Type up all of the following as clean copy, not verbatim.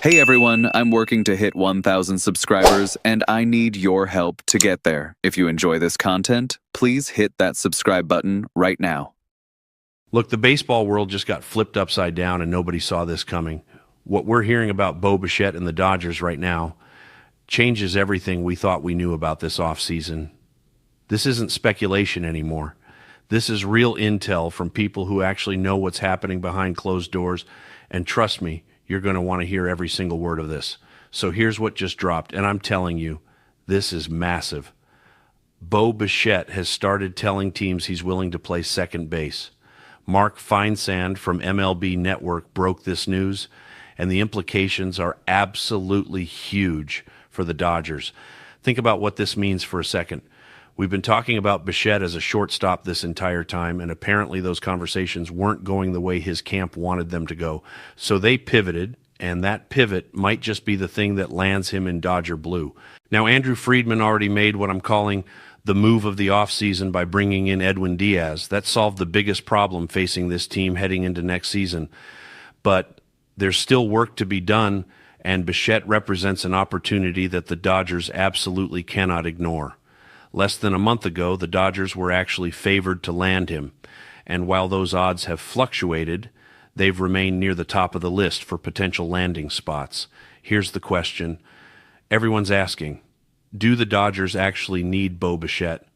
Hey everyone, I'm working to hit 1,000 subscribers, and I need your help to get there. If you enjoy this content, please hit that subscribe button right now. Look, the baseball world just got flipped upside down, and nobody saw this coming. What we're hearing about Bichette and the Dodgers right now changes everything we thought we knew about this offseason. This isn't speculation anymore. This is real intel from people who actually know what's happening behind closed doors, and trust me, you're going to want to hear every single word of this. So here's what just dropped, and I'm telling you, this is massive. Bichette has started telling teams he's willing to play second base. Mark Feinsand from MLB Network broke this news, and the implications are absolutely huge for the Dodgers. Think about what this means for a second. We've been talking about Bichette as a shortstop this entire time, and apparently those conversations weren't going the way his camp wanted them to go. So they pivoted, and that pivot might just be the thing that lands him in Dodger blue. Now, Andrew Friedman already made what I'm calling the move of the offseason by bringing in Edwin Diaz. That solved the biggest problem facing this team heading into next season. But there's still work to be done, and Bichette represents an opportunity that the Dodgers absolutely cannot ignore. Less than a month ago, the Dodgers were actually favored to land him, and while those odds have fluctuated, they've remained near the top of the list for potential landing spots. Here's the question. Everyone's asking, do the Dodgers actually need Bichette?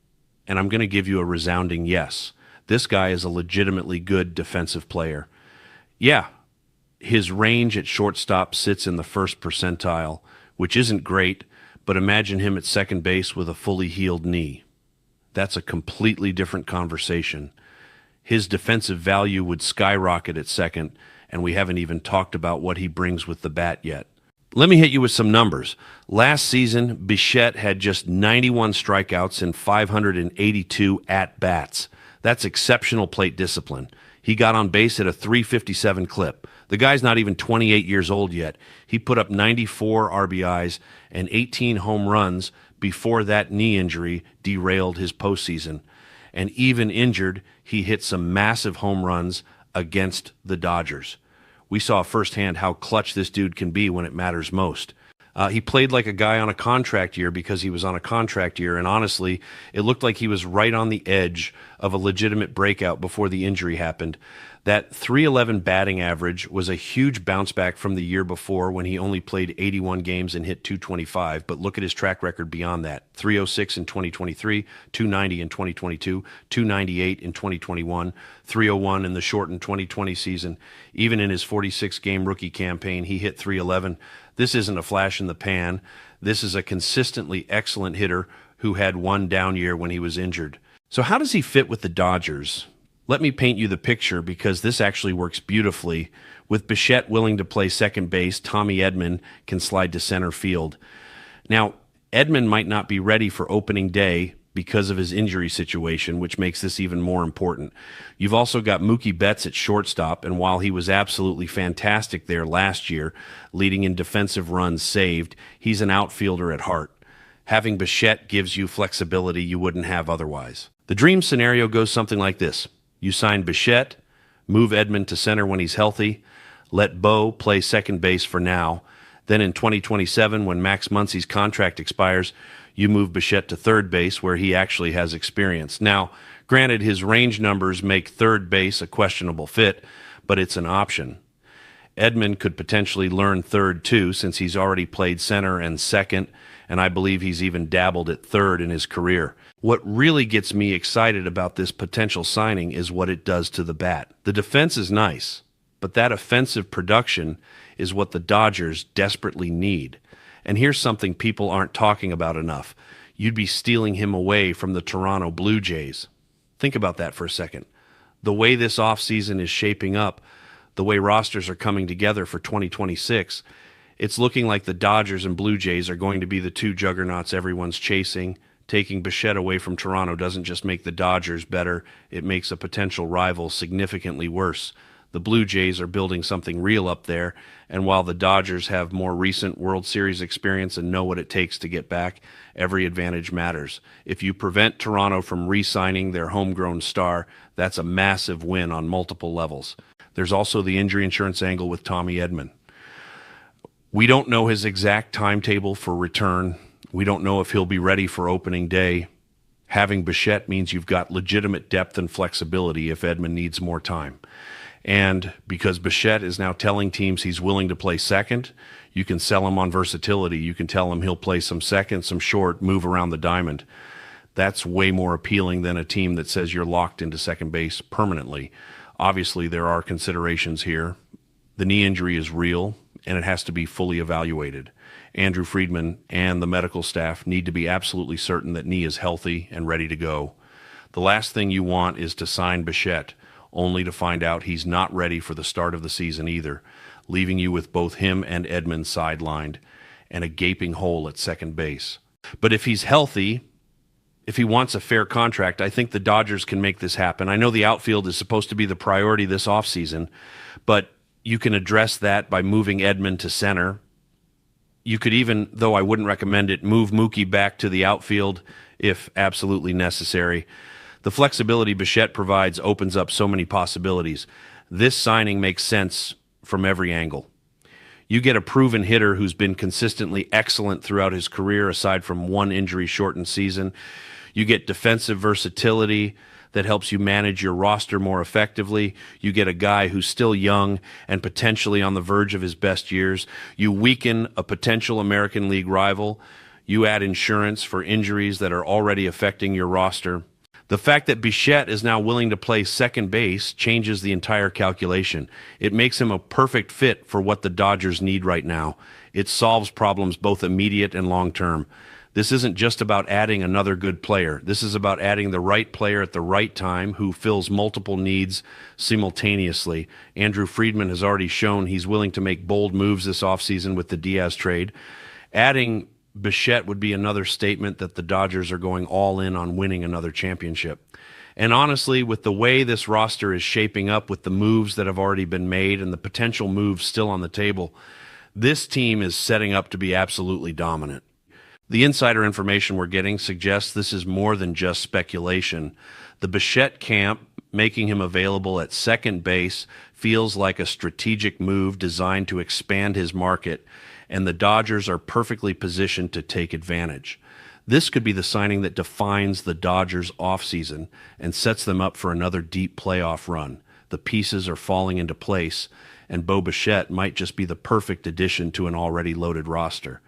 And I'm going to give you a resounding yes. This guy is a legitimately good defensive player. Yeah, his range at shortstop sits in the first percentile, which isn't great, but imagine him at second base with a fully healed knee. That's a completely different conversation. His defensive value would skyrocket at second, and we haven't even talked about what he brings with the bat yet. Let me hit you with some numbers. Last season, Bichette had just 91 strikeouts and 582 at-bats. That's exceptional plate discipline. He got on base at a .357 clip. The guy's not even 28 years old yet. He put up 94 RBIs and 18 home runs before that knee injury derailed his postseason. And even injured, he hit some massive home runs against the Dodgers. We saw firsthand how clutch this dude can be when it matters most. He played like a guy on a contract year because he was on a contract year, and honestly, it looked like he was right on the edge of a legitimate breakout before the injury happened. That .311 batting average was a huge bounce back from the year before when he only played 81 games and hit .225, but look at his track record beyond that. .306 in 2023, .290 in 2022, .298 in 2021, .301 in the shortened 2020 season. Even in his 46-game rookie campaign, he hit .311. This isn't a flash in the pan. This is a consistently excellent hitter who had one down year when he was injured. So how does he fit with the Dodgers? Let me paint you the picture because this actually works beautifully. With Bichette willing to play second base, Tommy Edman can slide to center field. Now, Edman might not be ready for opening day because of his injury situation, which makes this even more important. You've also got Mookie Betts at shortstop, and while he was absolutely fantastic there last year, leading in defensive runs saved, he's an outfielder at heart. Having Bichette gives you flexibility you wouldn't have otherwise. The dream scenario goes something like this. You sign Bichette, move Edman to center when he's healthy, let Bo play second base for now. Then in 2027, when Max Muncy's contract expires, you move Bichette to third base where he actually has experience. Now, granted, his range numbers make third base a questionable fit, but it's an option. Edman could potentially learn third too, since he's already played center and second, and I believe he's even dabbled at third in his career. What really gets me excited about this potential signing is what it does to the bat. The defense is nice, but that offensive production is what the Dodgers desperately need. And here's something people aren't talking about enough. You'd be stealing him away from the Toronto Blue Jays. Think about that for a second. The way this offseason is shaping up, the way rosters are coming together for 2026, it's looking like the Dodgers and Blue Jays are going to be the two juggernauts everyone's chasing. Taking Bichette away from Toronto doesn't just make the Dodgers better, it makes a potential rival significantly worse. The Blue Jays are building something real up there, and while the Dodgers have more recent World Series experience and know what it takes to get back, every advantage matters. If you prevent Toronto from re-signing their homegrown star, that's a massive win on multiple levels. There's also the injury insurance angle with Tommy Edman. We don't know his exact timetable for return. We don't know if he'll be ready for opening day. Having Bichette means you've got legitimate depth and flexibility if Edman needs more time. And because Bichette is now telling teams he's willing to play second, you can sell him on versatility. You can tell him he'll play some second, some short, move around the diamond. That's way more appealing than a team that says you're locked into second base permanently. Obviously, there are considerations here. The knee injury is real, and it has to be fully evaluated. Andrew Friedman and the medical staff need to be absolutely certain that knee is healthy and ready to go. The last thing you want is to sign Bichette, only to find out he's not ready for the start of the season either, leaving you with both him and Edman sidelined and a gaping hole at second base. But if he's healthy, if he wants a fair contract, I think the Dodgers can make this happen. I know the outfield is supposed to be the priority this offseason, but you can address that by moving Edman to center. You could even, though I wouldn't recommend it, move Mookie back to the outfield if absolutely necessary. The flexibility Bichette provides opens up so many possibilities. This signing makes sense from every angle. You get a proven hitter who's been consistently excellent throughout his career, aside from one injury-shortened season. You get defensive versatility that helps you manage your roster more effectively. You get a guy who's still young and potentially on the verge of his best years. You weaken a potential American League rival. You add insurance for injuries that are already affecting your roster. The fact that Bichette is now willing to play second base changes the entire calculation. It makes him a perfect fit for what the Dodgers need right now. It solves problems both immediate and long-term. This isn't just about adding another good player. This is about adding the right player at the right time who fills multiple needs simultaneously. Andrew Friedman has already shown he's willing to make bold moves this offseason with the Diaz trade. Adding Bichette would be another statement that the Dodgers are going all in on winning another championship. And honestly, with the way this roster is shaping up, with the moves that have already been made and the potential moves still on the table, this team is setting up to be absolutely dominant. The insider information we're getting suggests this is more than just speculation. The Bichette camp, making him available at second base, feels like a strategic move designed to expand his market, and the Dodgers are perfectly positioned to take advantage. This could be the signing that defines the Dodgers' offseason and sets them up for another deep playoff run. The pieces are falling into place, and Bichette might just be the perfect addition to an already loaded roster.